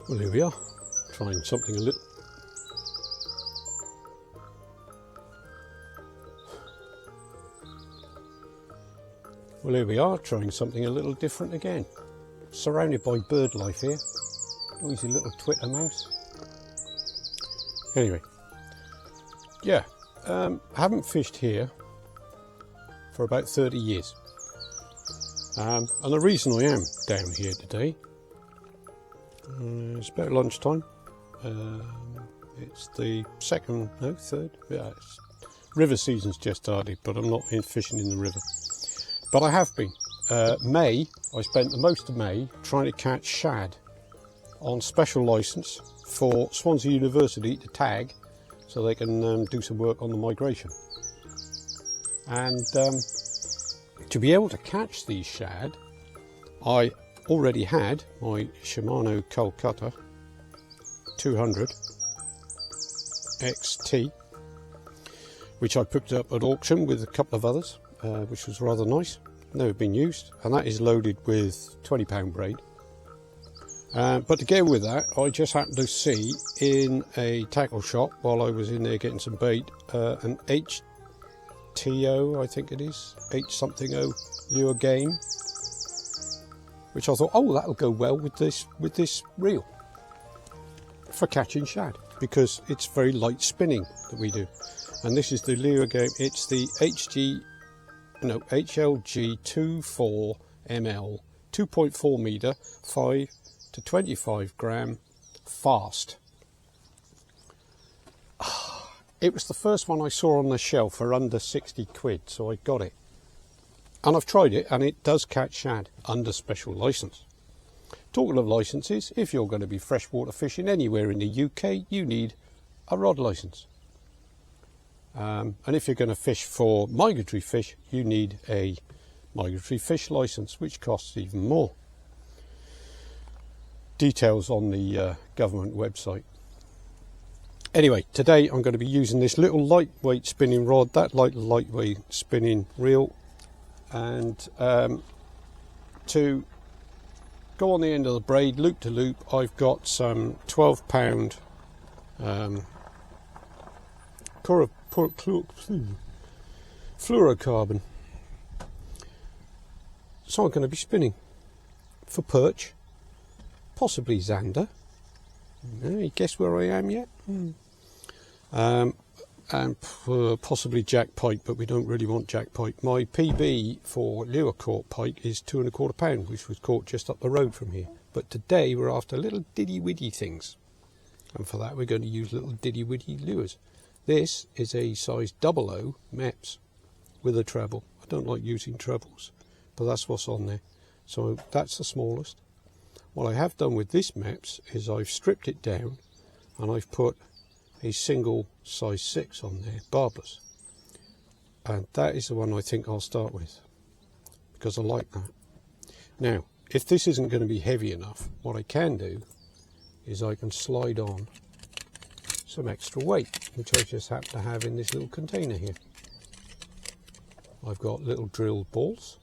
Well, here we are, trying something a little... Well, here we are, trying something a little different again. Surrounded by bird life here. Oh, he's a little Twitter mouse. Anyway, yeah, I haven't fished here for about 30 years. And the reason I am down here today, it's about lunchtime. It's the third. Yeah, river season's just started, but I'm not fishing in the river. But I have been. I spent the most of May trying to catch shad on special licence for Swansea University to tag so they can do some work on the migration. And to be able to catch these shad, I already had my Shimano Calcutta 200 XT, which I picked up at auction with a couple of others, which was rather nice. Never been used, and that is loaded with 20-pound braid. But together with that, I just happened to see in a tackle shop while I was in there getting some bait, an HTO, I think it is, H something O lure game, which I thought, oh, that'll go well with this reel for catching shad, because it's very light spinning that we do. And this is the lure game. It's the HLG 24ML 2.4 meter 5 to 25 gram fast. It was the first one I saw on the shelf for under 60 quid, so I got it. And I've tried it, and it does catch shad under special licence. Talking of licences, if you're going to be freshwater fishing anywhere in the UK, you need a rod licence. And if you're going to fish for migratory fish, you need a migratory fish licence, which costs even more. Details on the government website. Anyway, today I'm going to be using this little lightweight spinning rod, that lightweight spinning reel, and to go on the end of the braid, loop to loop, I've got some 12-pound fluorocarbon. So I'm going to be spinning for perch, possibly zander. You guess where I am yet? And possibly jack pike, but we don't really want jack pike. My PB for lure caught pike is 2¼ pound, which was caught just up the road from here. But today we're after little diddy widdy things, and for that we're going to use little diddy widdy lures. This is a size 00 Meps with a treble. I don't like using trebles, but that's what's on there. So that's the smallest. What I have done with this Meps is I've stripped it down and I've put a single size 6 on there, barbless. And that is the one I think I'll start with, because I like that. Now, if this isn't going to be heavy enough, what I can do is I can slide on some extra weight, which I just happen to have in this little container here. I've got little drilled balls.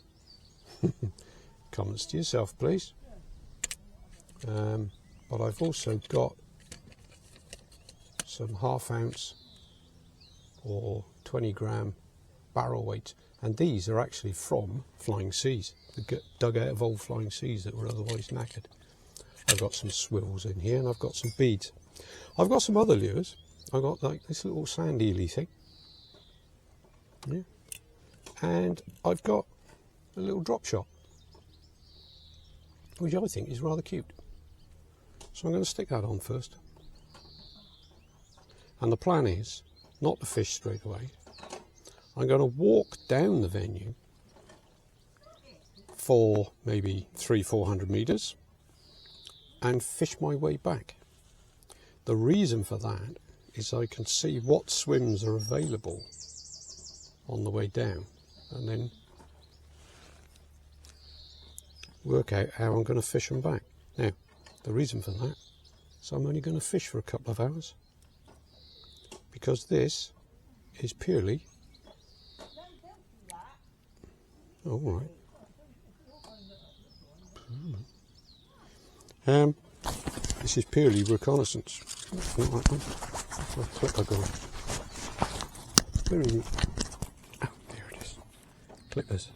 Comments to yourself, please. But I've also got some 1/2 ounce or 20 gram barrel weights, and these are actually from Flying Seas. They dug out of old Flying Seas that were otherwise knackered. I've got some swivels in here, and I've got some beads. I've got some other lures. I've got like this little sand eely thing, yeah, and I've got a little drop shot, which I think is rather cute. So I'm going to stick that on first. And the plan is not to fish straight away. I'm going to walk down the venue for maybe 300-400 meters and fish my way back. The reason for that is I can see what swims are available on the way down, and then work out how I'm going to fish them back. Now, the reason for that is I'm only going to fish for a couple of hours, because this is purely... Oh, all right. This is purely reconnaissance. Not that one. What clip I got? Where is it? Oh, there it is. Clippers.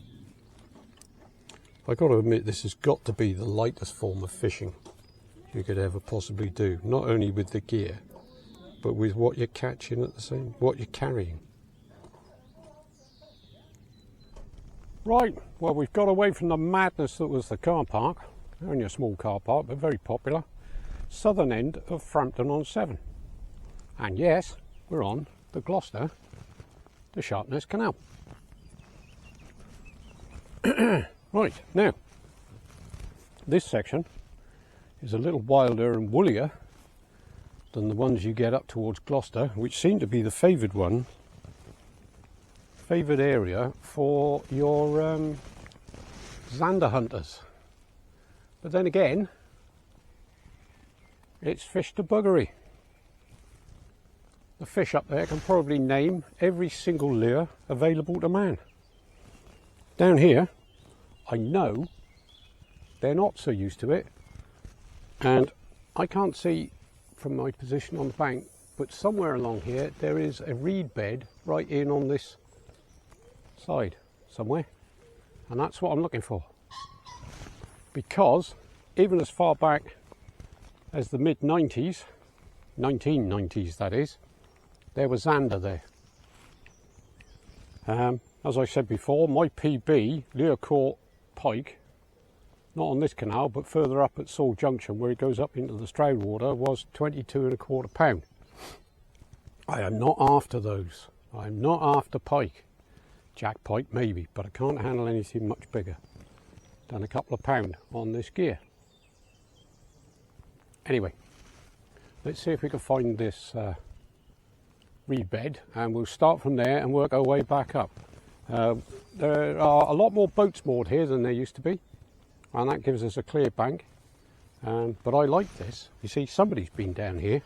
I got to admit, this has got to be the lightest form of fishing you could ever possibly do. Not only with the gear, but with what you're catching at the same, what you're carrying. Right, well, we've got away from the madness that was the car park. Only a small car park, but very popular. Southern end of Frampton-on-Severn. And yes, we're on the Gloucester to Sharpness Canal. Right, now, this section is a little wilder and woollier than the ones you get up towards Gloucester, which seem to be the favoured area for your zander hunters. But then again, it's fish to buggery. The fish up there can probably name every single lure available to man. Down here, I know they're not so used to it, and I can't see from my position on the bank, but somewhere along here there is a reed bed right in on this side somewhere, and that's what I'm looking for, because even as far back as the mid-90s, 1990s that is, there was zander there. As I said before, my PB lure caught pike, not on this canal but further up at Saul Junction where it goes up into the Stroud water, was 22¼ pound. I am not after those. I'm not after pike. Jack pike maybe, but I can't handle anything much bigger than a couple of pound on this gear. Anyway, let's see if we can find this reed bed, and we'll start from there and work our way back up. There are a lot more boats moored here than there used to be, and that gives us a clear bank, but I like this. You see, somebody's been down here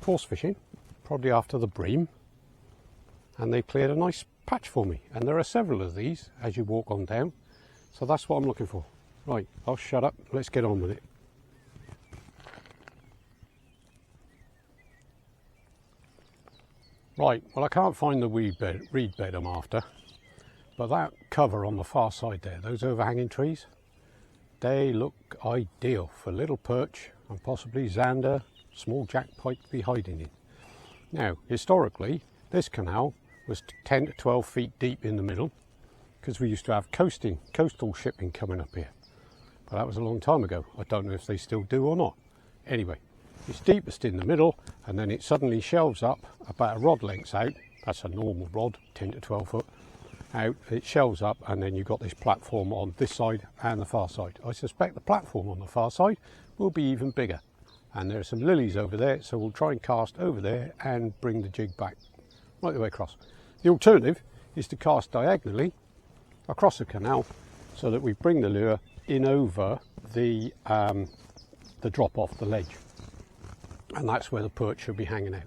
course fishing, probably after the bream, and they've cleared a nice patch for me, and there are several of these as you walk on down, so that's what I'm looking for. Right, I'll shut up, let's get on with it. Right, well, I can't find the reed bed I'm after, but that cover on the far side there, those overhanging trees, they look ideal for little perch and possibly zander, small jack pike to be hiding in. Now, historically, this canal was 10 to 12 feet deep in the middle, because we used to have coastal shipping coming up here. But that was a long time ago. I don't know if they still do or not. Anyway, it's deepest in the middle, and then it suddenly shelves up about a rod length out. That's a normal rod, 10 to 12 foot out. It shelves up, and then you've got this platform on this side and the far side. I suspect the platform on the far side will be even bigger. And there are some lilies over there, so we'll try and cast over there and bring the jig back right the way across. The alternative is to cast diagonally across the canal so that we bring the lure in over the drop off the ledge, and that's where the perch should be hanging out.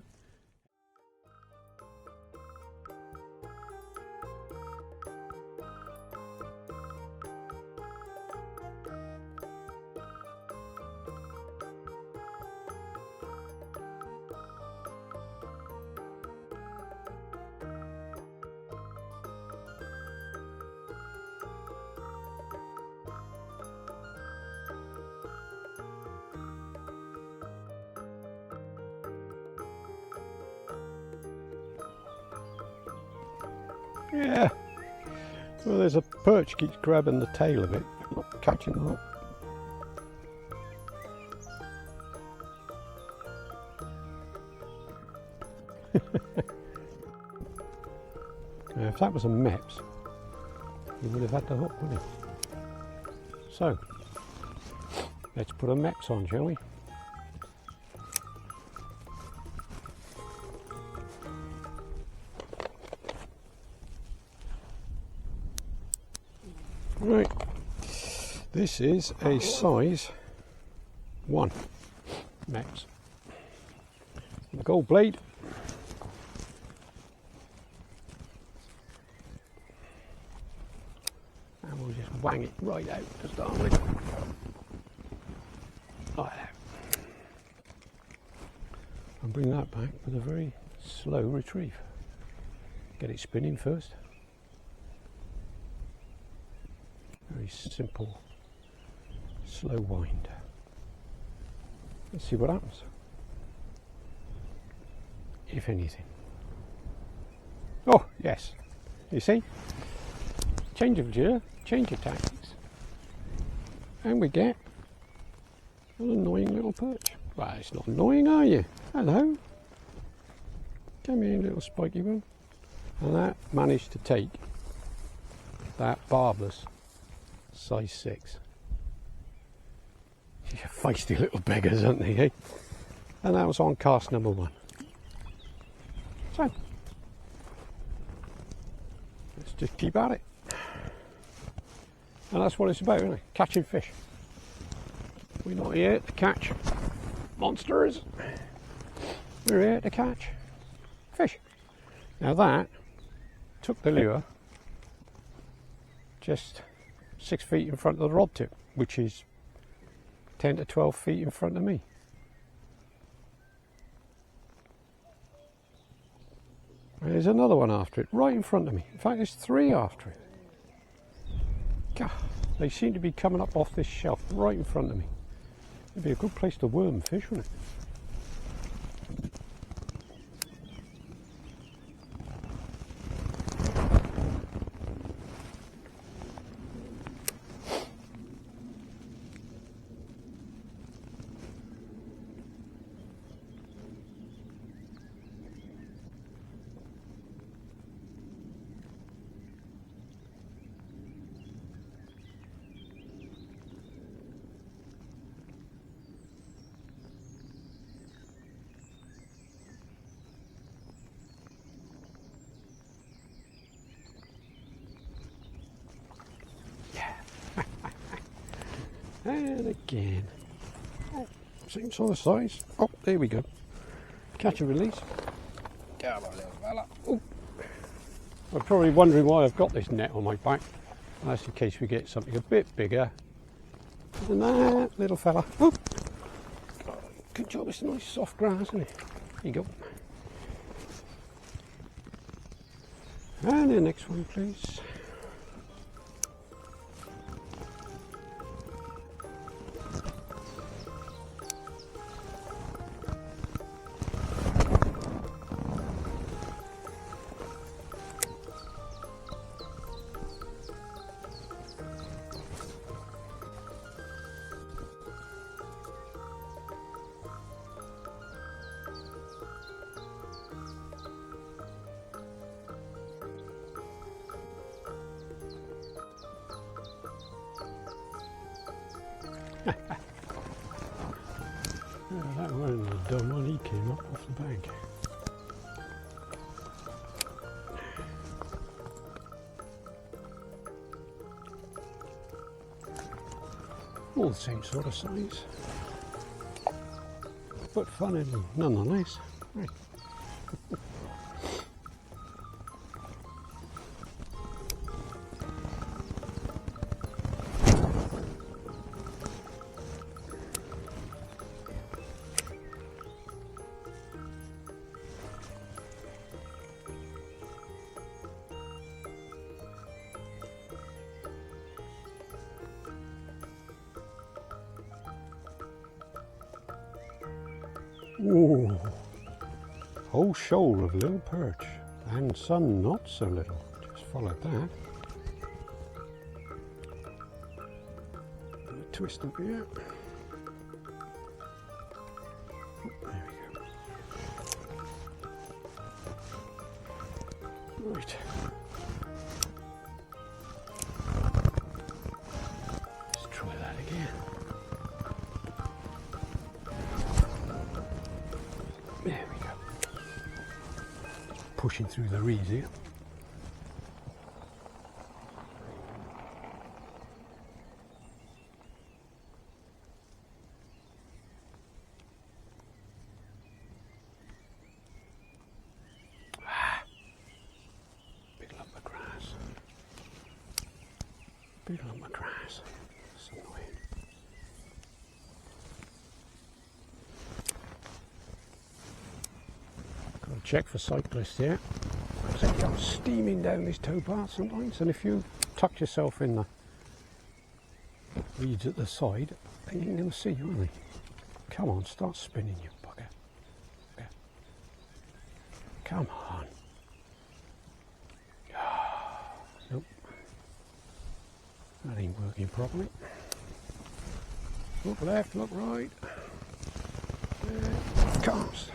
Yeah, well, there's a perch keeps grabbing the tail of it, not catching the hook. Now, if that was a Meps, he would have had the hook, wouldn't he? So, let's put a Meps on, shall we? Right, this is a size 1 Meps. The gold blade. And we'll just wang it right out to start with. like that. And bring that back with a very slow retrieve. Get it spinning first. Very simple, slow wind. Let's see what happens, if anything. Oh, yes. You see? Change of gear, change of tactics. And we get an annoying little perch. Well, it's not annoying, are you? Hello. Come here, little spiky one. And that managed to take that barbless size 6. Feisty little beggars, aren't they, eh? And that was on cast number 1. So, let's just keep at it. And that's what it's about, isn't it? Catching fish. We're not here to catch monsters. We're here to catch fish. Now that took the lure just 6 feet in front of the rod tip, which is 10 to 12 feet in front of me. There's another one after it, right in front of me. In fact, there's 3 after it. God, they seem to be coming up off this shelf right in front of me. It'd be a good place to worm fish, wouldn't it? And again, oh, same sort of size. Oh, there we go. Catch and release. Come on, little fella. Oh. I'm probably wondering why I've got this net on my back. That's in case we get something a bit bigger than that little fella. Oh. Good job, it's nice soft grass, isn't it? There you go. And the next one, please. That wasn't a dumb one, he came up off the bank. All the same sort of size, but fun nonetheless. Right. Ooh, whole shoal of little perch, and some not so little. Just followed that. A twist up here. There we go. Right. Let's try that again. There we go. Pushing through the reeds here. Big lump of grass. Big lump of grass. That's annoying. check for cyclists here. So it comes steaming down this towpath sometimes, and if you tuck yourself in the reeds at the side, then you can never see you, aren't they? Come on, start spinning, you bugger. Yeah. Come on. Nope. That ain't working properly. Look left, look right. Cast.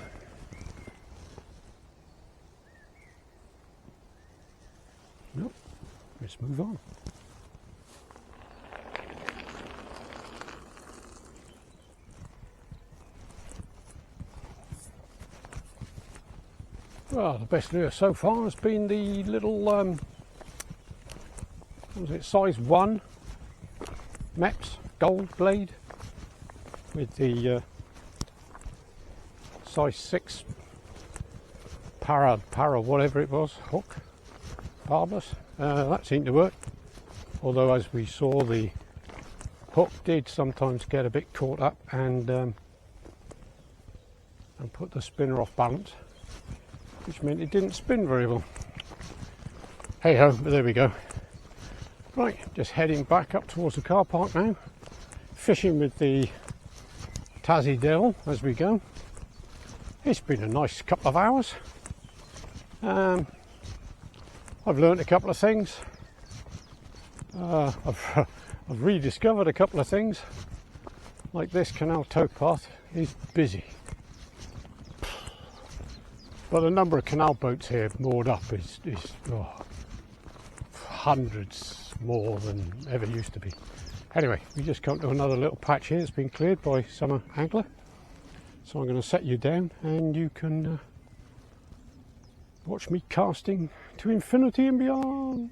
Nope. Let's move on. Well, the best lure so far has been the little, what was it, size 1 Meps gold blade with the size 6 para whatever it was, hook, barbless. That seemed to work, although as we saw, the hook did sometimes get a bit caught up and put the spinner off balance, which meant it didn't spin very well. Hey ho, but there we go. Right, just heading back up towards the car park now, fishing with the Tassie Dell as we go. It's been a nice couple of hours. I've learnt a couple of things. I've rediscovered a couple of things, like this Canal towpath is busy. But the number of canal boats here moored up is hundreds more than ever used to be. Anyway, we just come to another little patch here that's been cleared by summer angler. So I'm going to set you down and you can watch me casting to infinity and beyond.